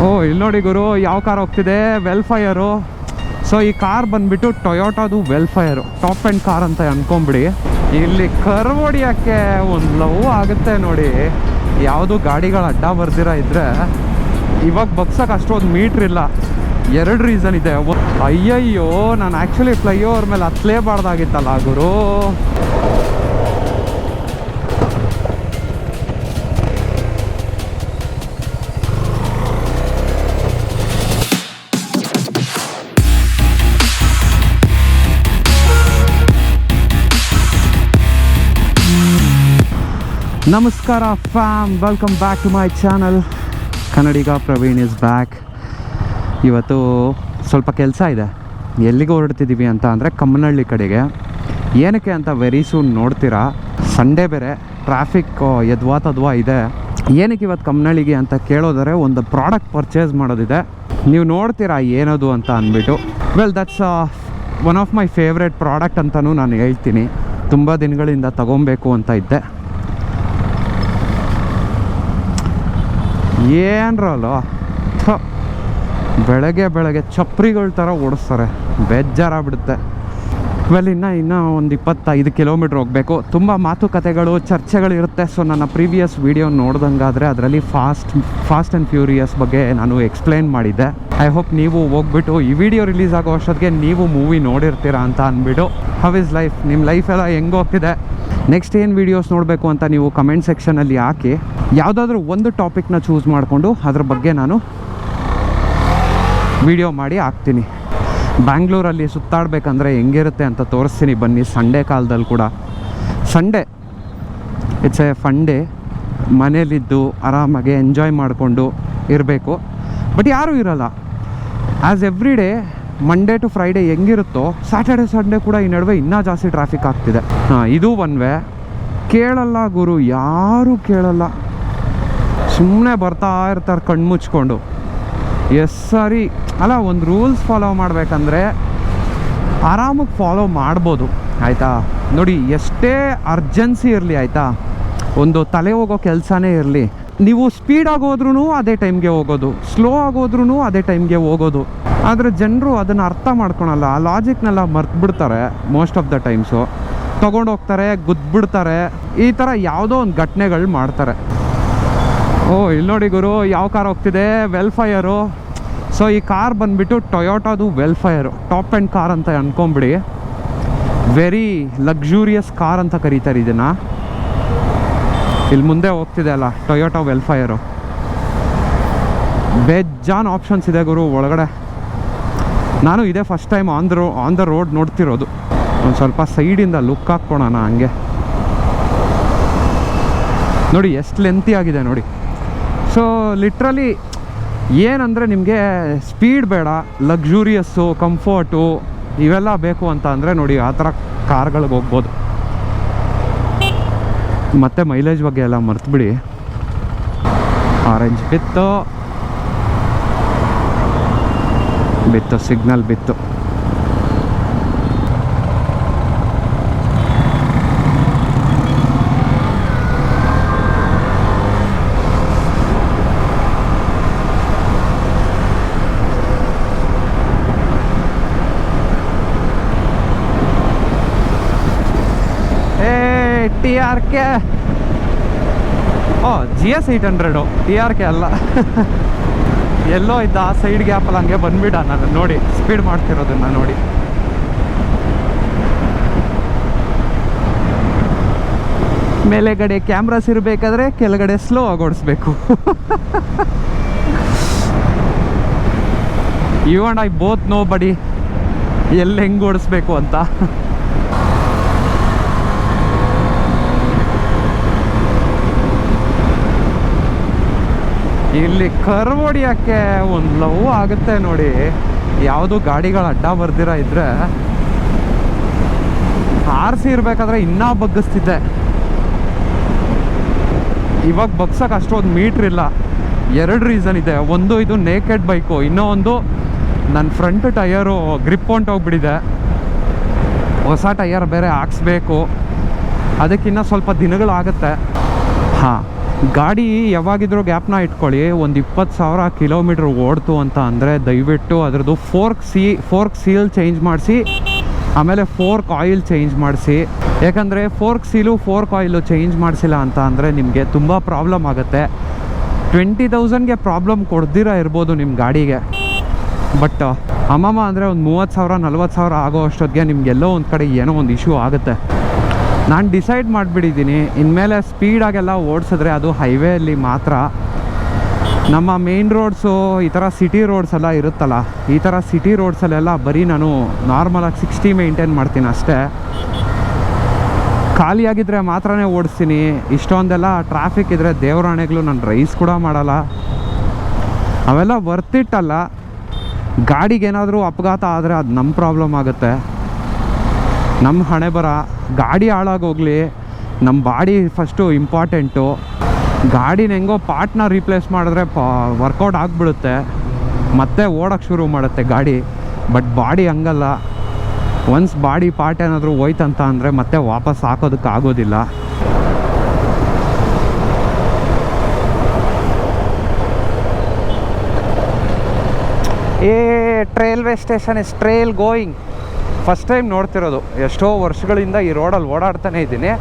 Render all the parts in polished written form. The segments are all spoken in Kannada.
ಓ ಇಲ್ಲಿ ನೋಡಿ ಗುರು ಯಾವ ಕಾರ್ ಹೋಗ್ತಿದೆ, ವೆಲ್ಫೈರು. ಸೊ ಈ ಕಾರ್ ಬಂದ್ಬಿಟ್ಟು ಟೊಯೋಟಾದು ವೆಲ್ಫೈರು, ಟಾಪ್ ಆ್ಯಂಡ್ ಕಾರ್ ಅಂತ ಅನ್ಕೊಂಬಿಡಿ. ಇಲ್ಲಿ ಕರ್ವ್ ಹೊಡಿಯೋಕ್ಕೆ ಒಂದು ಲವ್ ಆಗುತ್ತೆ ನೋಡಿ. ಯಾವುದು ಗಾಡಿಗಳ ಅಡ್ಡ ಬರ್ದಿರ ಇದ್ದರೆ ಇವಾಗ ಬಗ್ಸಕ್ಕೆ ಅಷ್ಟೊಂದು ಮೀಟ್ರ್ ಇಲ್ಲ. 2 ರೀಸನ್ ಇದೆ. ಅಯ್ಯಯ್ಯೋ, ನಾನು ಆ್ಯಕ್ಚುಲಿ ಫ್ಲೈಓವರ್ ಮೇಲೆ ಹತ್ತಲೇಬಾರ್ದಾಗಿತ್ತಲ್ಲ ಗುರು. ನಮಸ್ಕಾರ fam, welcome back to my channel. Kannadiga Praveen is back. ಇವತ್ತು ಸ್ವಲ್ಪ ಕೆಲಸ ಇದೆ. ಎಲ್ಲಿಗೆ ಹೊರಡ್ತಿದ್ದೀವಿ ಅಂತ ಅಂದರೆ ಕಮ್ಮನಹಳ್ಳಿ ಕಡೆಗೆ. ಏನಕ್ಕೆ ಅಂತ ವೆರಿ ಸೂನ್ ನೋಡ್ತೀರಾ. ಸಂಡೇ ಬೇರೆ, ಟ್ರಾಫಿಕ್ ಯದ್ವಾ ಇದೆ. ಏನಕ್ಕೆ ಇವತ್ತು ಕಮ್ಮನಹಳ್ಳಿಗೆ ಅಂತ ಕೇಳೋದರೆ ಒಂದು ಪ್ರಾಡಕ್ಟ್ ಪರ್ಚೇಸ್ ಮಾಡೋದಿದೆ. ನೀವು ನೋಡ್ತೀರಾ ಏನದು ಅಂತ ಅಂದ್ಬಿಟ್ಟು. Well, that's one of my favourite product ಅಂತಲೂ ನಾನು ಹೇಳ್ತೀನಿ. ತುಂಬ ದಿನಗಳಿಂದ ತಗೊಬೇಕು ಅಂತ ಇದ್ದೆ. ಏನ್ರಲ್ಲ ಬೆಳಗ್ಗೆ ಚಪ್ರಿಗಳ ಥರ ಓಡಿಸ್ತಾರೆ, ಬೇಜಾರಾಗ್ಬಿಡುತ್ತೆ. ವೆಲ್, ಇನ್ನೂ ಒಂದು 25 ಕಿಲೋಮೀಟ್ರ್ ಹೋಗಬೇಕು. ತುಂಬ ಮಾತುಕತೆಗಳು, ಚರ್ಚೆಗಳಿರುತ್ತೆ. ಸೊ ನನ್ನ ಪ್ರೀವಿಯಸ್ ವಿಡಿಯೋ ನೋಡ್ದಂಗಾದರೆ ಅದರಲ್ಲಿ ಫಾಸ್ಟ್ ಆ್ಯಂಡ್ ಫ್ಯೂರಿಯಸ್ ಬಗ್ಗೆ ನಾನು ಎಕ್ಸ್ಪ್ಲೇನ್ ಮಾಡಿದ್ದೆ. ಐ ಹೋಪ್ ನೀವು ಹೋಗ್ಬಿಟ್ಟು ಈ ವಿಡಿಯೋ ರಿಲೀಸ್ ಆಗೋ ಅಷ್ಟೊತ್ತಿಗೆ ನೀವು ಮೂವಿ ನೋಡಿರ್ತೀರಾ ಅಂತ ಅಂದ್ಬಿಟ್ಟು. ಹೌ ಇಸ್ ಲೈಫ್, ನಿಮ್ಮ ಲೈಫೆಲ್ಲ ಹೆಂಗೆ ಹೋಗ್ತಿದೆ, ನೆಕ್ಸ್ಟ್ ಏನು ವೀಡಿಯೋಸ್ ನೋಡಬೇಕು ಅಂತ ನೀವು ಕಮೆಂಟ್ ಸೆಕ್ಷನಲ್ಲಿ ಹಾಕಿ. ಯಾವುದಾದ್ರೂ ಒಂದು ಟಾಪಿಕ್ನ ಚೂಸ್ ಮಾಡಿಕೊಂಡು ಅದ್ರ ಬಗ್ಗೆ ನಾನು ವಿಡಿಯೋ ಮಾಡಿ ಹಾಕ್ತೀನಿ. ಬ್ಯಾಂಗ್ಳೂರಲ್ಲಿ ಸುತ್ತಾಡಬೇಕಂದ್ರೆ ಹೆಂಗಿರುತ್ತೆ ಅಂತ ತೋರಿಸ್ತೀನಿ ಬನ್ನಿ. ಸಂಡೇ ಕಾಲದಲ್ಲಿ ಕೂಡ, Sunday it's a fun day. ಮನೇಲಿದ್ದು ಆರಾಮಾಗಿ ಎಂಜಾಯ್ ಮಾಡಿಕೊಂಡು ಇರಬೇಕು. ಬಟ್ ಯಾರೂ ಇರೋಲ್ಲ. As every day Monday to Friday ಹೆಂಗಿರುತ್ತೋ ಸ್ಯಾಟರ್ಡೆ ಸಂಡೇ ಕೂಡ ಈ ನಡುವೆ ಇನ್ನೂ ಜಾಸ್ತಿ ಟ್ರಾಫಿಕ್ ಆಗ್ತಿದೆ. ಇದು ಒನ್ ವೇ. ಕೇಳಲ್ಲ ಗುರು, ಯಾರೂ ಕೇಳಲ್ಲ. ಸುಮ್ಮನೆ ಬರ್ತಾ ಇರ್ತಾರೆ ಕಣ್ಣು ಮುಚ್ಕೊಂಡು. ಸರಿ ಅಲ್ಲ, ಒಂದು ರೂಲ್ಸ್ ಫಾಲೋ ಮಾಡಬೇಕಂದ್ರೆ ಆರಾಮಾಗಿ ಫಾಲೋ ಮಾಡ್ಬೋದು, ಆಯಿತಾ. ನೋಡಿ, ಎಷ್ಟೇ ಅರ್ಜೆನ್ಸಿ ಇರಲಿ, ಆಯಿತಾ, ಒಂದು ತಲೆ ಹೋಗೋ ಕೆಲಸನೇ ಇರಲಿ, ನೀವು ಸ್ಪೀಡಾಗಿ ಹೋದ್ರೂ ಅದೇ ಟೈಮ್ಗೆ ಹೋಗೋದು, ಸ್ಲೋ ಆಗೋದ್ರೂ ಅದೇ ಟೈಮ್ಗೆ ಹೋಗೋದು. ಆದರೆ ಜನರು ಅದನ್ನು ಅರ್ಥ ಮಾಡ್ಕೊಳಲ್ಲ. ಆ ಲಾಜಿಕ್ನೆಲ್ಲ ಮರ್ತ್ಬಿಡ್ತಾರೆ ಮೋಸ್ಟ್ ಆಫ್ ದ ಟೈಮ್ಸು. ತೊಗೊಂಡೋಗ್ತಾರೆ, ಗುದ್ಬಿಡ್ತಾರೆ, ಈ ಥರ ಯಾವುದೋ ಒಂದು ಘಟನೆಗಳು ಮಾಡ್ತಾರೆ. ಓ ಇಲ್ಲಿ ನೋಡಿ ಗುರು ಯಾವ ಕಾರ್ ಹೋಗ್ತಿದೆ, ವೆಲ್ಫೈರು. ಸೊ ಈ ಕಾರ್ ಬಂದ್ಬಿಟ್ಟು ಟೊಯೋಟಾದು ವೆಲ್ಫೈರು, ಟಾಪ್ ಆ್ಯಂಡ್ ಕಾರ್ ಅಂತ ಅನ್ಕೊಂಬಿಡಿ. ವೆರಿ ಲಕ್ಸುರಿಯಸ್ ಕಾರ್ ಅಂತ ಕರೀತಾರೆ ಇದನ್ನು. ಇಲ್ಲಿ ಮುಂದೆ ಹೋಗ್ತಿದೆ ಅಲ್ಲ ಟೊಯೋಟಾ ವೆಲ್ಫೈರು. ಬೇಜಾನ್ ಆಪ್ಷನ್ಸ್ ಇದೆ ಗುರು ಒಳಗಡೆ. ನಾನು ಇದೇ first time on the road ನೋಡ್ತಿರೋದು. ಒಂದು ಸ್ವಲ್ಪ ಸೈಡಿಂದ ಲುಕ್ ಹಾಕ್ಕೊಳೋಣ ಹಂಗೆ. ನೋಡಿ ಎಷ್ಟು ಲೆಂತಿ ಆಗಿದೆ ನೋಡಿ. ಸೊ ಲಿಟ್ರಲಿ ಏನಂದರೆ ನಿಮಗೆ ಸ್ಪೀಡ್ ಬೇಡ, ಲಕ್ಸುರಿಯಸ್ಸು, ಕಂಫರ್ಟು ಇವೆಲ್ಲ ಬೇಕು ಅಂತ ಅಂದರೆ ನೋಡಿ ಆ ಥರ ಕಾರ್ಗಳಿಗೆ ಹೋಗ್ಬೋದು. ಮತ್ತು ಮೈಲೇಜ್ ಬಗ್ಗೆ ಎಲ್ಲ ಮರ್ತುಬಿಡಿ. ಆರೆಂಜ್ ಬಿತ್ತು ಸಿಗ್ನಲ್ ಬಿತ್ತು. TRK, GS 800 TRK ಅಲ್ಲ. ಎಲ್ಲೋ ಇದ್ದ ಆ ಸೈಡ್ ಗ್ಯಾಪಲ್ಲಿ ಹಂಗೆ ಬಂದ್ಬಿಡ. ನಾನು ನೋಡಿ ಸ್ಪೀಡ್ ಮಾಡ್ತಿರೋದನ್ನ ನೋಡಿ. ಮೇಲೆಗಡೆ ಕ್ಯಾಮ್ರಾಸ್ ಇರಬೇಕಾದ್ರೆ ಕೆಳಗಡೆ ಸ್ಲೋ ಆಗಿ ಓಡಿಸ್ಬೇಕು. You and I both nobody ಎಲ್ಲಿ ಹೆಂಗೆ ಓಡಿಸ್ಬೇಕು ಅಂತ. ಇಲ್ಲಿ ಕರ್ವ್ ಹೊಡಿಯೋಕ್ಕೆ ಒಂದು ಲವ್ ಆಗುತ್ತೆ ನೋಡಿ. ಯಾವುದು ಗಾಡಿಗಳ ಅಡ್ಡ ಬರ್ದಿರ ಇದ್ದರೆ ಆರಿಸಿ ಇರಬೇಕಾದ್ರೆ ಇನ್ನೂ ಬಗ್ಗಿಸ್ತಿದ್ದೆ. ಇವಾಗ ಬಗ್ಸಕ್ಕೆ ಅಷ್ಟೊಂದು ಮೀಟ್ರ್ ಇಲ್ಲ. 2 ರೀಸನ್ ಇದೆ. ಒಂದು ಇದು ನೇಕೆಡ್ ಬೈಕು, ಇನ್ನೂ ಒಂದು ನನ್ನ ಫ್ರಂಟ್ ಟಯರು ಗ್ರಿಪ್ ಹೊಂಟೋಗ್ಬಿಟ್ಟಿದೆ. ಹೊಸ ಟಯರ್ ಬೇರೆ ಹಾಕ್ಸ್ಬೇಕು, ಅದಕ್ಕಿನ್ನ ಸ್ವಲ್ಪ ದಿನಗಳಾಗುತ್ತೆ. ಹಾಂ, ಗಾಡಿ ಯಾವಾಗಿದ್ರೂ ಗ್ಯಾಪ್ನ ಇಟ್ಕೊಳ್ಳಿ. ಒಂದು 20,000 ಕಿಲೋಮೀಟ್ರ್ ಓಡ್ತು ಅಂತ ಅಂದರೆ ದಯವಿಟ್ಟು ಅದರದ್ದು ಫೋರ್ಕ್ ಸೀಲ್ ಚೇಂಜ್ ಮಾಡಿಸಿ, ಆಮೇಲೆ ಫೋರ್ಕ್ ಆಯಿಲ್ ಚೇಂಜ್ ಮಾಡಿಸಿ. ಯಾಕಂದರೆ fork seal fork oil change ಮಾಡಿಸಿಲ್ಲ ಅಂತ ಅಂದರೆ ನಿಮಗೆ ತುಂಬ ಪ್ರಾಬ್ಲಮ್ ಆಗುತ್ತೆ. 20,000ಗೆ ಪ್ರಾಬ್ಲಮ್ ಕೊಡ್ದಿರ ಇರ್ಬೋದು ನಿಮ್ಮ ಗಾಡಿಗೆ, ಬಟ್ ಅಮ್ಮಮ್ಮ ಅಂದರೆ ಒಂದು 30,000 40,000 ಆಗೋ ಅಷ್ಟೊತ್ತಿಗೆ ನಿಮಗೆಲ್ಲೋ ಒಂದು ಕಡೆ ಏನೋ ಒಂದು ಇಶ್ಯೂ ಆಗುತ್ತೆ. ನಾನು ಡಿಸೈಡ್ ಮಾಡಿಬಿಟ್ಟಿದ್ದೀನಿ, ಇನ್ಮೇಲೆ ಸ್ಪೀಡಾಗೆಲ್ಲ ಓಡಿಸಿದ್ರೆ ಅದು ಹೈವೇಯಲ್ಲಿ ಮಾತ್ರ. ನಮ್ಮ ಮೇನ್ ರೋಡ್ಸು ಈ ಥರ ಸಿಟಿ ರೋಡ್ಸ್ ಎಲ್ಲ ಇರುತ್ತಲ್ಲ, ಈ ಥರ ಸಿಟಿ ರೋಡ್ಸಲ್ಲೆಲ್ಲ ಬರೀ ನಾನು ನಾರ್ಮಲಾಗಿ 60 ಮೇಂಟೈನ್ ಮಾಡ್ತೀನಿ ಅಷ್ಟೇ. ಖಾಲಿಯಾಗಿದ್ದರೆ ಮಾತ್ರನೇ ಓಡಿಸ್ತೀನಿ. ಇಷ್ಟೊಂದೆಲ್ಲ ಟ್ರಾಫಿಕ್ ಇದ್ದರೆ ದೇವರಾಣೆಗಳು ನಾನು ರೈಸ್ ಕೂಡ ಮಾಡಲ್ಲ. ಅವೆಲ್ಲ ವರ್ತಿಟ್ಟಲ್ಲ. ಗಾಡಿಗೇನಾದರೂ ಅಪಘಾತ ಆದರೆ ಅದು ನಮ್ಮ ಪ್ರಾಬ್ಲಮ್ ಆಗುತ್ತೆ, ನಮ್ಮ ಹಣೆ ಬರ. ಗಾಡಿ ಹಾಳಾಗೋಗ್ಲಿ, ನಮ್ಮ ಬಾಡಿ ಫಸ್ಟು ಇಂಪಾರ್ಟೆಂಟು. ಗಾಡಿನ ಹೆಂಗೋ ಪಾರ್ಟ್ನ ರೀಪ್ಲೇಸ್ ಮಾಡಿದ್ರೆ ವರ್ಕೌಟ್ ಆಗಿಬಿಡುತ್ತೆ, ಮತ್ತೆ ಓಡೋಕ್ಕೆ ಶುರು ಮಾಡುತ್ತೆ ಗಾಡಿ. ಬಟ್ ಬಾಡಿ ಹಂಗಲ್ಲ. ಒನ್ಸ್ ಬಾಡಿ ಪಾರ್ಟ್ ಏನಾದರೂ ಹೋಯ್ತಂತ ಅಂದರೆ ಮತ್ತೆ ವಾಪಸ್ ಹಾಕೋದಕ್ಕೆ ಆಗೋದಿಲ್ಲ. Railway station is trail going. First time ನೋಡ್ತಿರೋದು. ಎಷ್ಟೋ ವರ್ಷಗಳಿಂದ ಈ ರೋಡಲ್ಲಿ ಓಡಾಡ್ತಾನೆ ಇದ್ದೀನಿ,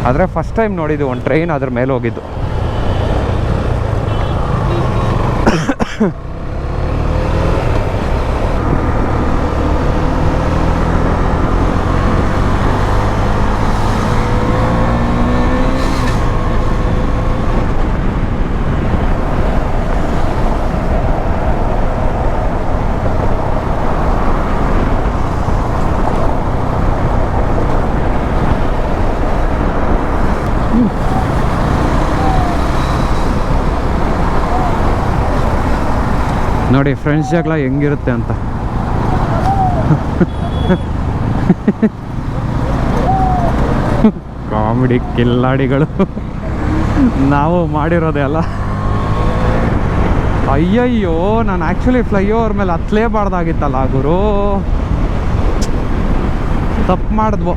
ಆದರೆ ಫಸ್ಟ್ ಟೈಮ್ ನೋಡಿದ್ದು ಒಂದು ಟ್ರೈನ್ ಅದ್ರ ಮೇಲೆ ಹೋಗಿದ್ದು. ನೋಡಿ ಫ್ರೆಂಡ್ಸ್ ಜಗಳ ಹೆಂಗಿರುತ್ತೆ ಅಂತ. ಕಾಮಿಡಿ ಕಿಲ್ಲಾಡಿಗಳು ನಾವು ಮಾಡಿರೋದೆ ಅಲ್ಲ. ಅಯ್ಯಯ್ಯೋ, ನಾನು ಆ್ಯಕ್ಚುಲಿ ಫ್ಲೈಓವರ್ ಮೇಲೆ ಹತ್ತಲೇಬಾರ್ದಾಗಿತ್ತಲ್ಲ ಗುರು, ತಪ್ಪು ಮಾಡಿದ್ವು.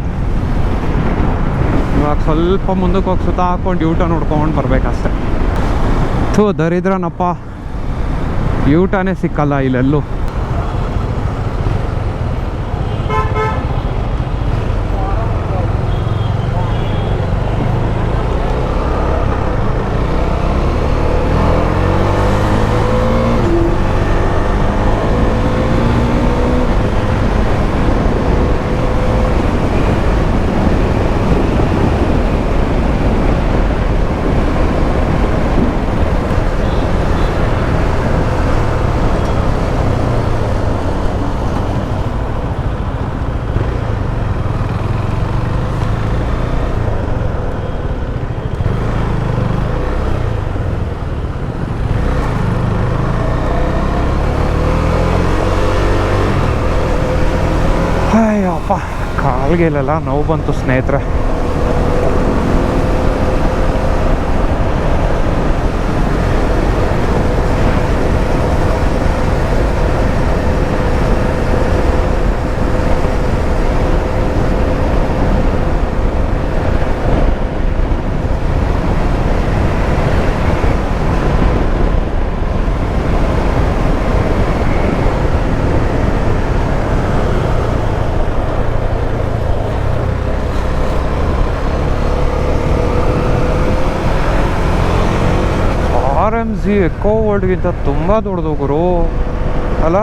ಇವಾಗ ಸ್ವಲ್ಪ ಮುಂದಕ್ಕೆ ಹೋಗಿ ಸುತ್ತ ಹಾಕ್ಕೊಂಡು ಯೂಟರ್ನ್ ನೋಡ್ಕೊಂಡು ಬರ್ಬೇಕಷ್ಟೆ. ದರಿದ್ರನಪ್ಪ, ಯೂಟನೇ ಸಿಕ್ಕಲ್ಲ ಇಲ್ಲೆಲ್ಲೂ. ಅಯ್ಯಪ್ಪ, ಕಾಲ್ಗೆಲ್ಲ ನೋವು ಬಂತು ಸ್ನೇಹಿತರೆ. RMZ ಎಕೋ ವರ್ಲ್ಡ್ಗಿಂತ ತುಂಬ ದೊಡ್ಡದು ಗುರು ಅಲ್ಲ.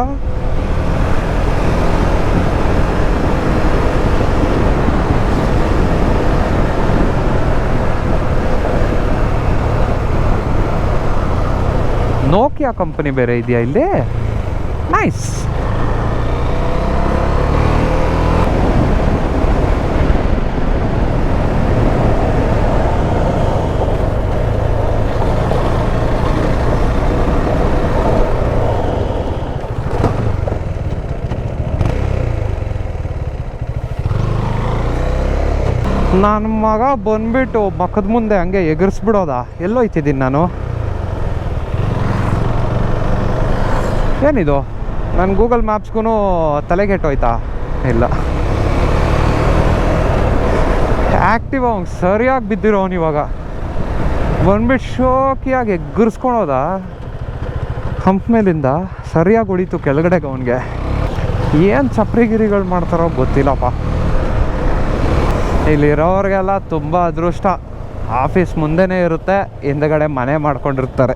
ನೋಕಿಯಾ ಕಂಪನಿ ಬೇರೆ ಇದೆಯಾ ಇಲ್ಲಿ. ನೈಸ್. ನನ್ನ ಮಗ ಬಂದ್ಬಿಟ್ಟು ಮಕ್ಕದ ಮುಂದೆ ಹಂಗೆ ಎಗರಿಸ್ಬಿಡೋದಾ. ಎಲ್ಲೋಯ್ತಿದ್ದೀನಿ ನಾನು? ಏನಿದು, ನನ್ನ ಗೂಗಲ್ ಮ್ಯಾಪ್ಸ್ಗೂ ತಲೆಗೆಟ್ಟೋಯ್ತಾ? ಇಲ್ಲ, ಆ್ಯಕ್ಟಿವ್ ಅವ್ನು ಸರಿಯಾಗಿ ಬಿದ್ದಿರೋ ಅವನು ಇವಾಗ. ಬಂದ್ಬಿಟ್ಟು ಶೋಕಿಯಾಗಿ ಎಗ್ಗರ್ಸ್ಕೊಳೋದ ಹಂಪ್ ಮೇಲಿಂದ ಸರಿಯಾಗಿ ಹೊಡಿತು ಕೆಳಗಡೆಗೆ. ಅವನಿಗೆ ಏನು ಚಪ್ರಿಗಿರಿಗಳು ಮಾಡ್ತಾರೋ ಗೊತ್ತಿಲ್ಲಪ್ಪ. ಇಲ್ಲಿರೋರಿಗೆಲ್ಲ ತುಂಬ ಅದೃಷ್ಟ, ಆಫೀಸ್ ಮುಂದೆನೇ ಇರುತ್ತೆ, ಹಿಂದಗಡೆ ಮನೆ ಮಾಡ್ಕೊಂಡಿರ್ತಾರೆ.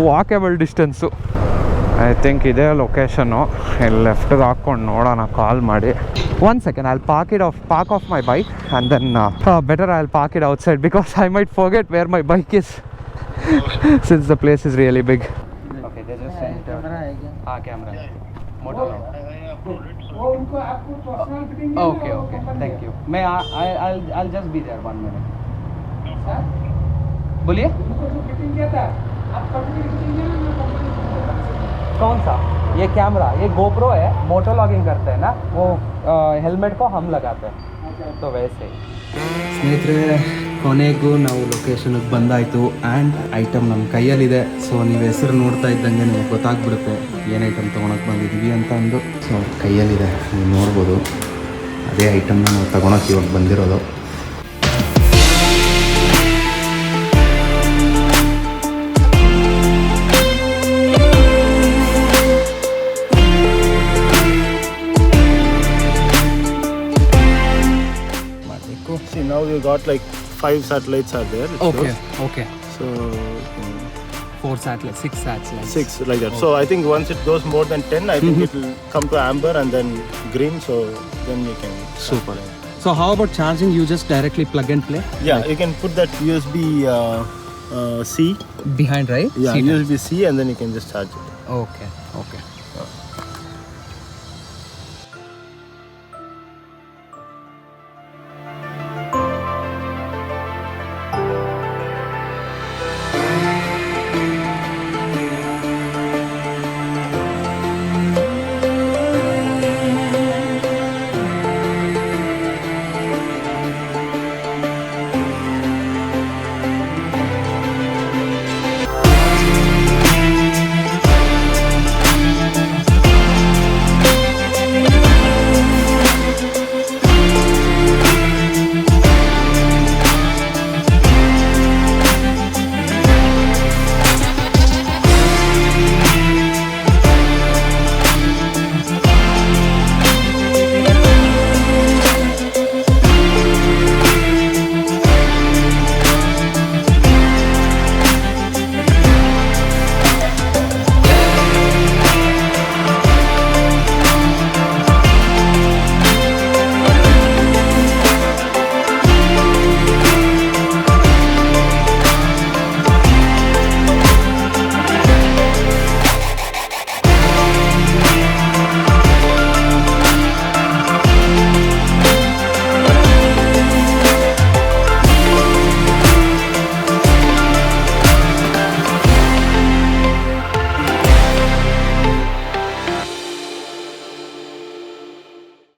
Walkable distance. ಐ ಥಿಂಕ್ ಇದೇ ಲೊಕೇಶನ್ನು. ಇಲ್ಲಿ ಲೆಫ್ಟ್ಗೆ ಹಾಕ್ಕೊಂಡು ನೋಡೋಣ ಕಾಲ್ ಮಾಡಿ. 1 second, I'll park off my bike and then better I'll park it outside because I might forget where my bike is since the place is really big. Okay, they just sent camera. Motovlogging. Okay, thank you. I'll just be there 1 minute. बोलिए कौन सा? ये कैमरा, ये GoPro है, मोटोलॉगिंग करते हैं ना वो, हेलमेट को हम लगाते हैं, तो वैसे. ಸ್ನೇಹಿತರೆ, ಕೊನೆಗೂ ನಾವು ಲೊಕೇಶನ್ಗೆ ಬಂದಾಯಿತು ಆ್ಯಂಡ್ ಐಟಮ್ ನಮ್ಮ ಕೈಯಲ್ಲಿದೆ. ಸೊ ನೀವು ಹೆಸರು ನೋಡ್ತಾ ಇದ್ದಂಗೆ ನಿಮಗೆ ಗೊತ್ತಾಗ್ಬಿಡುತ್ತೆ ಏನು ಐಟಮ್ ತೊಗೊಳಕ್ಕೆ ಬಂದಿದ್ದೀವಿ ಅಂತ ಅಂದು. ಸೊ ಕೈಯಲ್ಲಿದೆ, ನೀವು ನೋಡ್ಬೋದು. ಅದೇ ಐಟಮ್ನ ನಾವು ತೊಗೊಳಕ್ಕೆ ಇವಾಗ ಬಂದಿರೋದು. See, now we got like 5 satellites are there. Okay. So 4 satellites, 6 satellites. 6 like that. So I think once it goes more than 10, I think it will come to amber and then green. So then we can. Super. So how about charging? You just directly plug and play? Yeah, you can put that USB C behind, right? Yeah, USB C and then you can just charge it. Okay.